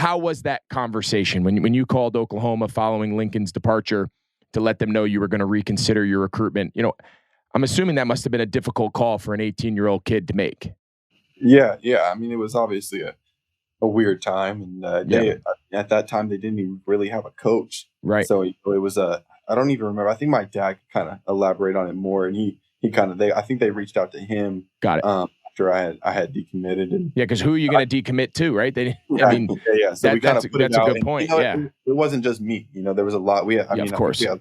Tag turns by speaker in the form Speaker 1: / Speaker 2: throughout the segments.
Speaker 1: how was that conversation when you called Oklahoma following Lincoln's departure to let them know you were going to reconsider your recruitment? I'm assuming that must have been a difficult call for an 18-year-old kid to make.
Speaker 2: Yeah. I mean, it was obviously a weird time, and at that time they didn't even really have a coach,
Speaker 1: right?
Speaker 2: So it was I don't even remember. I think my dad kind of elaborate on it more, and he kind of I think they reached out to him.
Speaker 1: Got it.
Speaker 2: After I had decommitted, and
Speaker 1: because who are you going to decommit to, right?
Speaker 2: So we kind of put it out.
Speaker 1: That's a good point.
Speaker 2: It wasn't just me. There was a lot.
Speaker 1: Of course,
Speaker 2: we had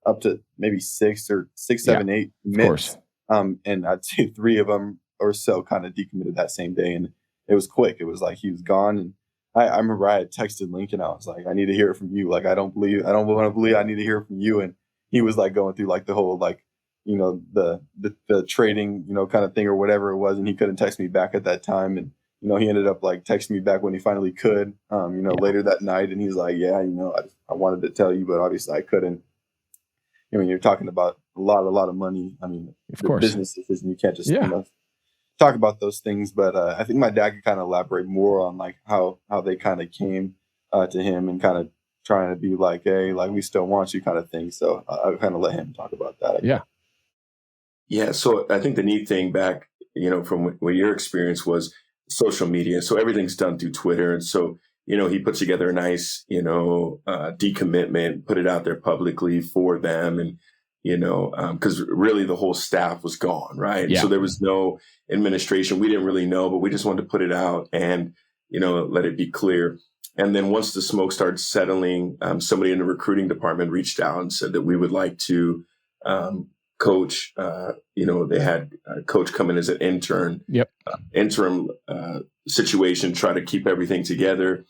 Speaker 2: up to maybe 6, 7, 8 commits. And I'd say 3 of them or so kind of decommitted that same day, and it was quick. It was like he was gone, and I remember I had texted Lincoln. I was like, I need to hear it from you. Like, I don't want to believe. I need to hear it from you. And he was like going through like the whole the trading kind of thing or whatever it was, and he couldn't text me back at that time. And he ended up like texting me back when he finally could. Later that night, and he's like, I wanted to tell you, but obviously I couldn't. You're talking about a lot of money. I mean,
Speaker 1: of course,
Speaker 2: business decision. You can't just talk about those things. But I think my dad could kind of elaborate more on like how they kind of came to him and kind of trying to be like, hey, like we still want you kind of thing. So I kind of let him talk about that.
Speaker 3: Yeah. So I think the neat thing back, from what your experience was social media. So everything's done through Twitter. And so, he put together a nice, decommitment, put it out there publicly for them. And, because really the whole staff was gone, right?
Speaker 1: Yeah.
Speaker 3: So there was no administration. We didn't really know, but we just wanted to put it out and, let it be clear. And then once the smoke started settling, somebody in the recruiting department reached out and said that we would like to coach. They had coach come in as an intern, interim situation, try to keep everything together.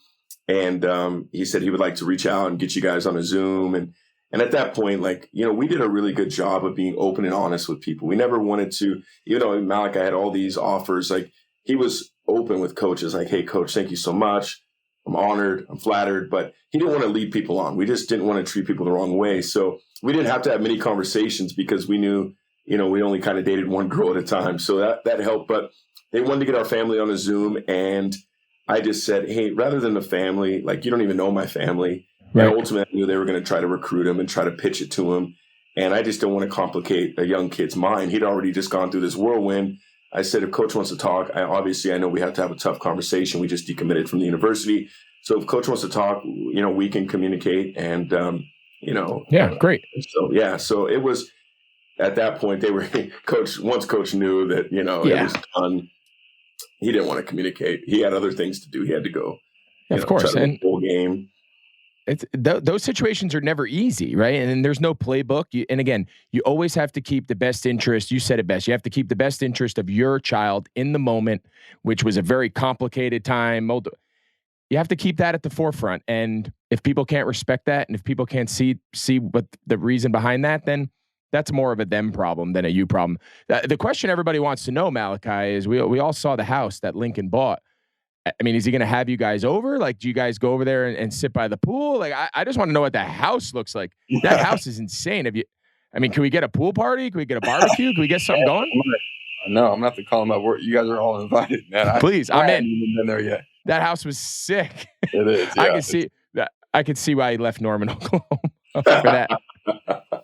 Speaker 3: And he said he would like to reach out and get you guys on a Zoom. And at that point, we did a really good job of being open and honest with people. We never wanted to, Malachi had all these offers. Like, he was open with coaches, like, hey, coach, thank you so much. I'm honored. I'm flattered. But he didn't want to lead people on. We just didn't want to treat people the wrong way. So we didn't have to have many conversations because we knew, we only kind of dated one girl at a time. So that helped. But they wanted to get our family on a Zoom. And I just said, hey, rather than the family, like, you don't even know my family. Right. And ultimately, I knew they were going to try to recruit him and try to pitch it to him. And I just don't want to complicate a young kid's mind. He'd already just gone through this whirlwind. I said, if coach wants to talk, I know we have to have a tough conversation. We just decommitted from the university. So if coach wants to talk, we can communicate and,
Speaker 1: great.
Speaker 3: So it was at that point once coach knew that, it was done. He didn't want to communicate. He had other things to do. He had to go,
Speaker 1: of course, and
Speaker 3: full game.
Speaker 1: It's those situations are never easy, right? And there's no playbook. And again, you always have to keep the best interest. You said it best. You have to keep the best interest of your child in the moment, which was a very complicated time. You have to keep that at the forefront. And if people can't respect that, and if people can't see what the reason behind that, then that's more of a them problem than a you problem. The question everybody wants to know, Malachi, is we all saw the house that Lincoln bought. I mean, is he going to have you guys over? Like, do you guys go over there and sit by the pool? Like, I just want to know what that house looks like. That house is insane. Can we get a pool party? Can we get a barbecue? Can we get something going?
Speaker 2: No, I'm going to have to call him up. You guys are all invited, man.
Speaker 1: Please,
Speaker 2: I'm in.
Speaker 1: I haven't
Speaker 2: even been there yet.
Speaker 1: That house was sick.
Speaker 2: It is. Yeah,
Speaker 1: I could see why he left Norman, Oklahoma for that.